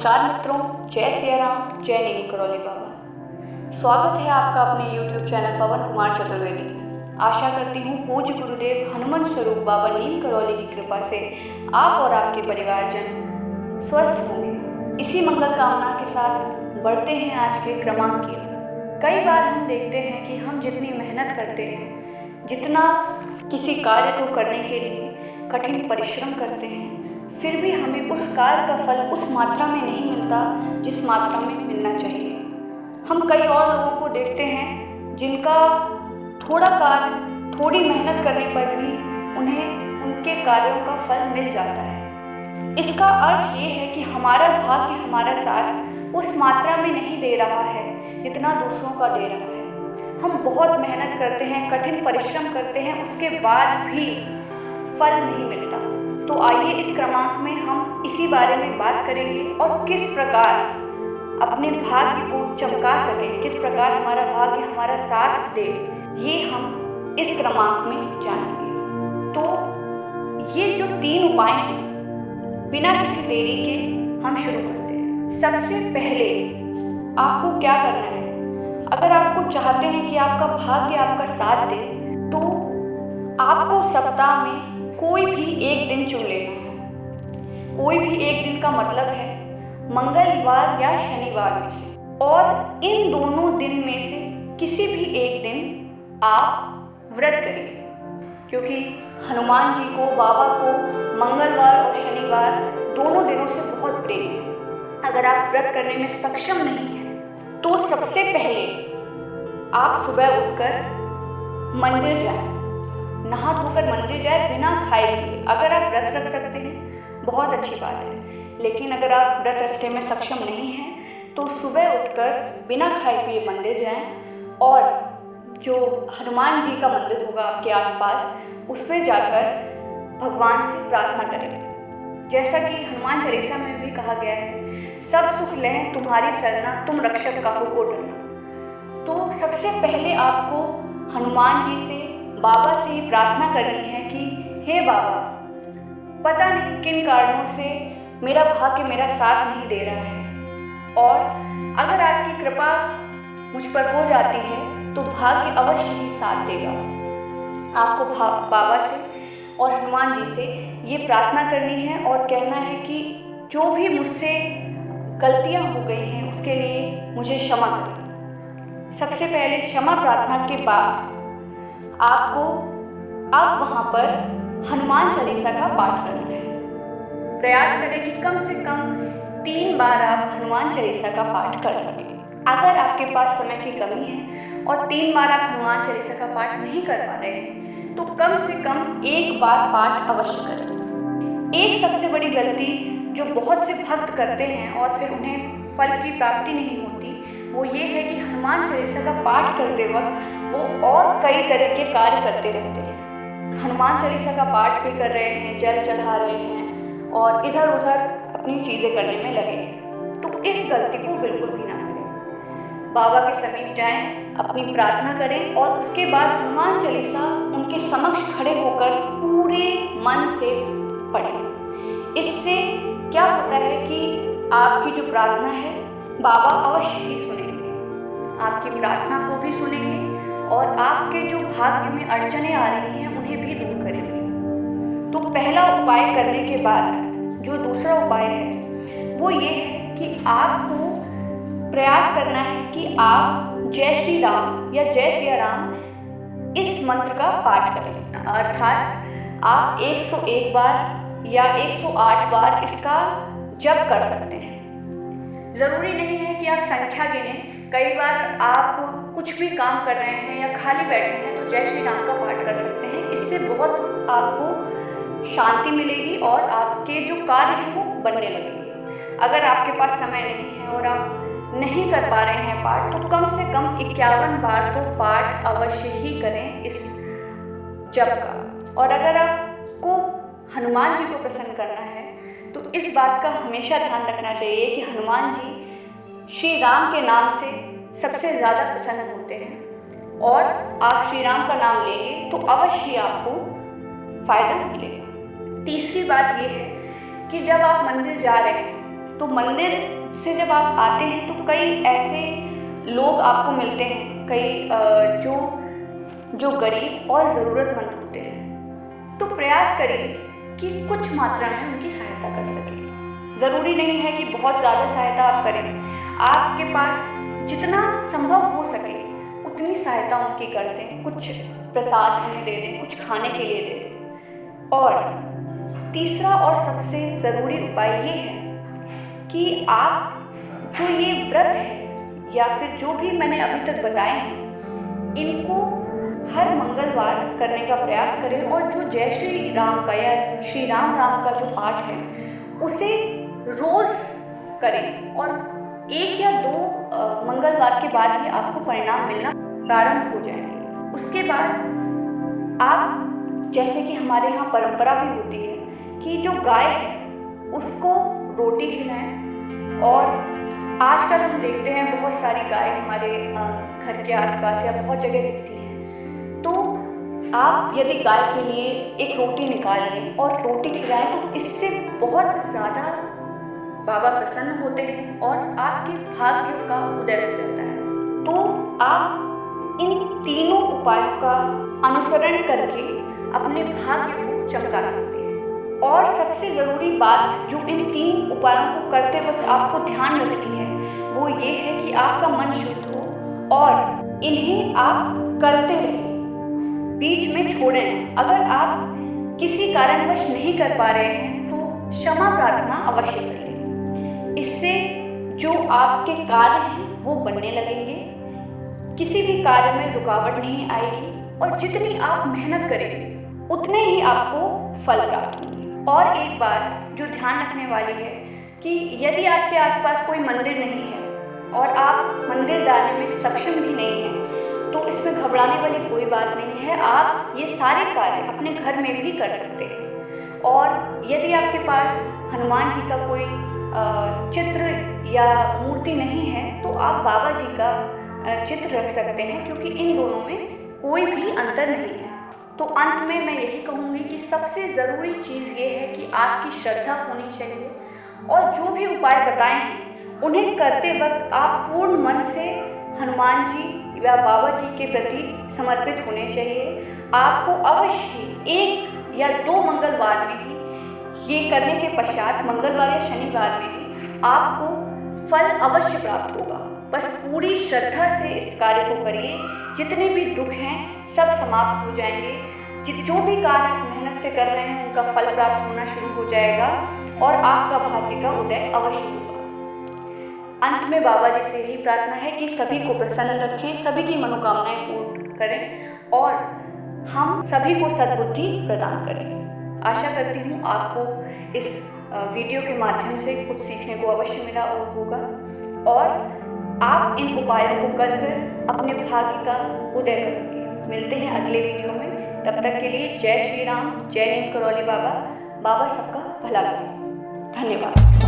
नमस्कार मित्रों, जय सिया राम, जय नीम करौली बाबा। स्वागत है आपका अपने YouTube चैनल पवन कुमार चतुर्वेदी में। आशा करती हूँ पूज्य गुरुदेव हनुमान स्वरूप बाबा नीम करौली की कृपा से आप और आपके परिवारजन स्वस्थ होंगे। इसी मंगल कामना के साथ बढ़ते हैं आज के क्रमांक की ओर। कई बार हम देखते हैं कि हम जितनी मेहनत करते हैं, जितना किसी कार्य को करने के लिए कठिन परिश्रम करते हैं, फिर भी हमें उस कार्य का फल उस मात्रा में नहीं मिलता जिस मात्रा में मिलना चाहिए। हम कई और लोगों को देखते हैं जिनका थोड़ा कार्य, थोड़ी मेहनत करने पर भी उन्हें उनके कार्यों का फल मिल जाता है। इसका अर्थ ये है कि हमारा भाग्य हमारा साथ उस मात्रा में नहीं दे रहा है जितना दूसरों का दे रहा है। हम बहुत मेहनत करते हैं, कठिन परिश्रम करते हैं, उसके बाद भी फल नहीं मिलता। तो आइए इस क्रमांक में हम इसी बारे में बात करेंगे और किस प्रकार अपने भाग्य को चमका सकें, किस प्रकार हमारा भाग्य हमारा साथ दे, ये हम इस क्रमांक में जानेंगे। तो ये जो 3 उपाय हैं, बिना किसी देरी के हम शुरू करते हैं। सबसे पहले आपको क्या करना है? अगर आपको चाहते हैं कि आपका भाग्य आपका साथ दे, तो आपको सप्ताह में कोई भी एक दिन चुन लेना है। कोई भी एक दिन का मतलब है मंगलवार या शनिवार में से, और इन दोनों दिन में से किसी भी एक दिन आप व्रत करिए, क्योंकि हनुमान जी को, बाबा को मंगलवार और शनिवार दोनों दिनों से बहुत प्रेम है। अगर आप व्रत करने में सक्षम नहीं हैं, तो सबसे पहले आप सुबह उठकर मंदिर जाएं, नहा धोकर मंदिर जाए बिना खाए पिए। अगर आप व्रत रख सकते हैं बहुत अच्छी बात है, लेकिन अगर आप व्रत रखने में सक्षम नहीं हैं, तो सुबह उठकर बिना खाए पिए मंदिर जाएं और जो हनुमान जी का मंदिर होगा आपके आसपास, उसमें जाकर भगवान से प्रार्थना करें। जैसा कि हनुमान चालीसा में भी कहा गया है, सब सुख लें तुम्हारी सरना, तुम रक्षक काहू को डरना। तो सबसे पहले आपको हनुमान जी से, बाबा से ही प्रार्थना करनी है कि हे बाबा, पता नहीं किन कारणों से मेरा भाग्य मेरा साथ नहीं दे रहा है, और अगर आपकी कृपा मुझ पर हो जाती है तो भाग्य अवश्य ही साथ देगा। आपको बाबा से और हनुमान जी से ये प्रार्थना करनी है और कहना है कि जो भी मुझसे गलतियाँ हो गई हैं उसके लिए मुझे क्षमा करें। सबसे पहले क्षमा प्रार्थना के बाद आप वहाँ पर हनुमान चालीसा का पाठ करना है। प्रयास करें कि कम से कम 3 बार आप हनुमान चालीसा का पाठ कर सकें। अगर आपके पास समय की कमी है और 3 बार आप हनुमान चालीसा का पाठ नहीं कर पा रहे हैं, तो कम से कम 1 बार पाठ अवश्य करें। एक सबसे बड़ी गलती जो बहुत से भक्त करते हैं और फिर उन्हें फल की प्राप्ति नहीं होती, वो ये है कि हनुमान चालीसा का पाठ करते वक्त वो और कई तरह के कार्य करते रहते हैं। हनुमान चालीसा का पाठ भी कर रहे हैं, जल चढ़ा रहे हैं और इधर उधर अपनी चीज़ें करने में लगे हैं। तो इस गलती को बिल्कुल भी ना करें। बाबा के समीप जाएं, अपनी प्रार्थना करें और उसके बाद हनुमान चालीसा उनके समक्ष खड़े होकर पूरे मन से पढ़ें। इससे क्या होता है कि आपकी जो प्रार्थना है बाबा अवश्य ही सुनेंगे, आपकी प्रार्थना को भी सुनेंगे और आपके जो भाग्य में अड़चनें आ रही हैं उन्हें भी दूर करेंगे। तो पहला उपाय करने के बाद जो दूसरा उपाय है वो ये है कि आपको प्रयास करना है कि आप जय श्री राम या जय सिया राम इस मंत्र का पाठ करें। अर्थात आप 101 बार या 108 बार इसका जप कर सकते हैं। ज़रूरी नहीं है कि आप संख्या गिनें। कई बार आप कुछ भी काम कर रहे हैं या खाली बैठे हैं तो जय श्री राम का पाठ कर सकते हैं। इससे बहुत आपको शांति मिलेगी और आपके जो कार्य हैं वो बनने लगेंगे। अगर आपके पास समय नहीं है और आप नहीं कर पा रहे हैं पाठ, तो कम से कम 51 बार तो पाठ अवश्य ही करें इस जप का। और अगर आपको हनुमान जी को प्रसन्न करना है तो इस बात का हमेशा ध्यान रखना चाहिए कि हनुमान जी श्री राम के नाम से सबसे ज़्यादा प्रसन्न होते हैं, और आप श्री राम का नाम लेंगे तो अवश्य आपको फ़ायदा मिलेगा। तीसरी बात ये है कि जब आप मंदिर जा रहे हैं तो मंदिर से जब आप आते हैं तो कई ऐसे लोग आपको मिलते हैं, कई जो गरीब और ज़रूरतमंद होते हैं। तो प्रयास करिए कि कुछ मात्रा में उनकी सहायता कर सकें। ज़रूरी नहीं है कि बहुत ज़्यादा सहायता आप करें, आपके पास जितना संभव हो सके उतनी सहायता उनकी कर दें। कुछ प्रसाद उन्हें दे दें, कुछ खाने के लिए दे दें। और तीसरा और सबसे ज़रूरी उपाय ये है कि आप जो ये व्रत है या फिर जो भी मैंने अभी तक बताए हैं, इनको हर मंगलवार करने का प्रयास करें। और जो जय श्री राम का या श्री राम का जो पाठ है उसे रोज़ करें और 1 या 2 मंगलवार के बाद ही आपको परिणाम मिलना प्रारंभ हो जाएंगे। उसके बाद आप, जैसे कि हमारे यहाँ परंपरा भी होती है कि जो गाय है उसको रोटी खिलाएं। और आजकल हम देखते हैं बहुत सारी गाय हमारे घर के आसपास या बहुत जगह दिखती हैं। तो आप यदि गाय के लिए एक रोटी निकाल लें और रोटी खिलाएं तो इससे बहुत ज़्यादा बाबा प्रसन्न होते हैं और आपके भाग्य का उदय हो जाता है। तो आप इन तीनों उपायों का अनुसरण करके अपने भाग्य को चमका सकते हैं। और सबसे ज़रूरी बात जो इन 3 उपायों को करते वक्त आपको ध्यान रखनी है वो ये है कि आपका मन शुद्ध हो और इन्हें आप करते रहें, बीच में छोड़ें नहीं। अगर आप किसी कारणवश नहीं कर पा रहे हैं तो क्षमा प्रार्थना अवश्य करें। इससे जो आपके कार्य हैं वो बनने लगेंगे, किसी भी कार्य में रुकावट नहीं आएगी और जितनी आप मेहनत करेंगे उतने ही आपको फल प्राप्त होंगे। और एक बात जो ध्यान रखने वाली है कि यदि आपके आसपास कोई मंदिर नहीं है और आप मंदिर जाने में सक्षम भी नहीं हैं तो इसमें घबराने वाली कोई बात नहीं है। आप ये सारे कार्य अपने घर में भी कर सकते हैं। और यदि आपके पास हनुमान जी का कोई चित्र या मूर्ति नहीं है तो आप बाबा जी का चित्र रख सकते हैं, क्योंकि इन दोनों में कोई भी अंतर नहीं है। तो अंत में मैं यही कहूँगी कि सबसे ज़रूरी चीज़ ये है कि आपकी श्रद्धा होनी चाहिए और जो भी उपाय बताए हैं उन्हें करते वक्त आप पूर्ण मन से हनुमान जी या बाबा जी के प्रति समर्पित होने चाहिए। आपको अवश्य 1 या 2 मंगलवार में ही ये करने के पश्चात, मंगलवार या शनिवार में ही आपको फल अवश्य प्राप्त होगा। बस पूरी श्रद्धा से इस कार्य को करिए, जितने भी दुख हैं सब समाप्त हो जाएंगे। जो भी कार्य आप मेहनत से कर रहे हैं उनका फल प्राप्त होना शुरू हो जाएगा और आपका भाग्य का उदय अवश्य होगा। अंत में बाबा जी से यही प्रार्थना है कि सभी को प्रसन्न रखें, सभी की मनोकामनाएं पूर्ण करें और हम सभी को सद्बुद्धि प्रदान करें। आशा करती हूँ आपको इस वीडियो के माध्यम से कुछ सीखने को अवश्य मिला और होगा और आप इन उपायों को कर अपने भाग्य का उदय करेंगे। मिलते हैं अगले वीडियो में, तब तक के लिए जय श्री राम, जय नीम करौली बाबा। बाबा सबका भला करें। धन्यवाद।